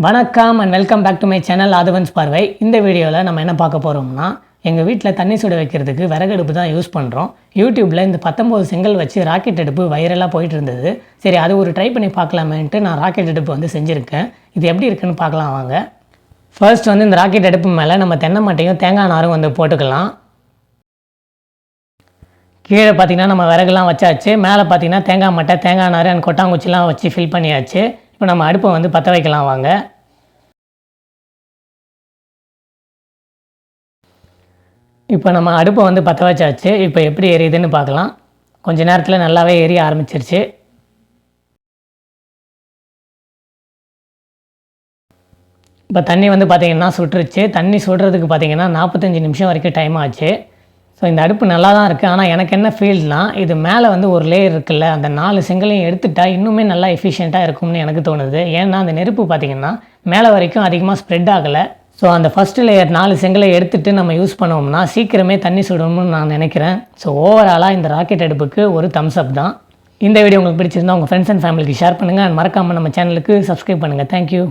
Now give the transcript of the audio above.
வணக்கம் and welcome back to my channel Aadhavan's பார்வை. இந்த வீடியோவில் நம்ம என்ன பார்க்க போகிறோம்னா, எங்கள் வீட்டில் தண்ணி சுட வைக்கிறதுக்கு விறகடுப்பு தான் யூஸ் பண்ணுறோம். யூடியூப்பில் இந்த 19 செங்கல் வச்சு ராக்கெட் அடுப்பு வைரலாக போயிட்டு இருந்தது. சரி, அது ஒரு ட்ரை பண்ணி பார்க்கலாமேன்ட்டு நான் ராக்கெட் அடுப்பு வந்து செஞ்சுருக்கேன். இது எப்படி இருக்குன்னு பார்க்கலாம் வாங்க. ஃபர்ஸ்ட் வந்து இந்த ராக்கெட் அடுப்பு மேலே நம்ம தென்னை மட்டையும் தேங்காய் நாரும் வந்து போட்டுக்கலாம். கீழே பார்த்திங்கன்னா நம்ம விறகுலாம் வச்சாச்சு. மேலே பார்த்திங்கன்னா தேங்காய் மட்டை, தேங்காய் நார் அண்ட் கொட்டாங்குச்சிலாம் வச்சு ஃபில் பண்ணியாச்சு. இப்போ நம்ம அடுப்பை வந்து பற்ற வைக்கலாம் வாங்க. இப்போ நம்ம அடுப்பை வந்து பற்ற வச்சாச்சு. இப்போ எப்படி எரியுதுன்னு பார்க்கலாம். கொஞ்ச நேரத்தில் நல்லாவே எரிய ஆரம்பிச்சிருச்சு. இப்போ தண்ணி வந்து பார்த்திங்கன்னா சுட்டுருச்சு. தண்ணி சுடுறதுக்கு பார்த்திங்கன்னா 45 நிமிஷம் வரைக்கும் டைம் ஆச்சு. ஸோ இந்த அடுப்பு நல்லா தான் இருக்குது. ஆனால் எனக்கு என்ன ஃபீல்னால், இது மேலே வந்து ஒரு லேயர் இருக்குல்ல, அந்த 4 செங்கலையும் எடுத்துட்டா இன்னுமே நல்லா எஃபிஷியண்ட்டாக இருக்கும்னு எனக்கு தோணுது. ஏன்னா அந்த நெருப்பு பார்த்திங்கன்னா மேலே வரைக்கும் அதிகமாக ஸ்ப்ரெட் ஆகலை. ஸோ அந்த ஃபஸ்ட்டு லேயர் 4 செங்கலை எடுத்துகிட்டு நம்ம யூஸ் பண்ணோம்னா சீக்கிரமே தண்ணி சுடணும்னு நான் நினைக்கிறேன். ஸோ ஓவராலாக இந்த ராக்கெட் அடுப்புக்கு ஒரு தம்ஸ் அப் தான். இந்த வீடியோ உங்களுக்கு பிடிச்சிருந்தா உங்கள் ஃப்ரெண்ட்ஸ் அண்ட் ஃபேமிலிக்கு ஷேர் பண்ணுங்கள். அண்ட் மறக்காமல் நம்ம சேனலுக்கு சப்ஸ்கிரைப் பண்ணுங்கள். தேங்க்யூ.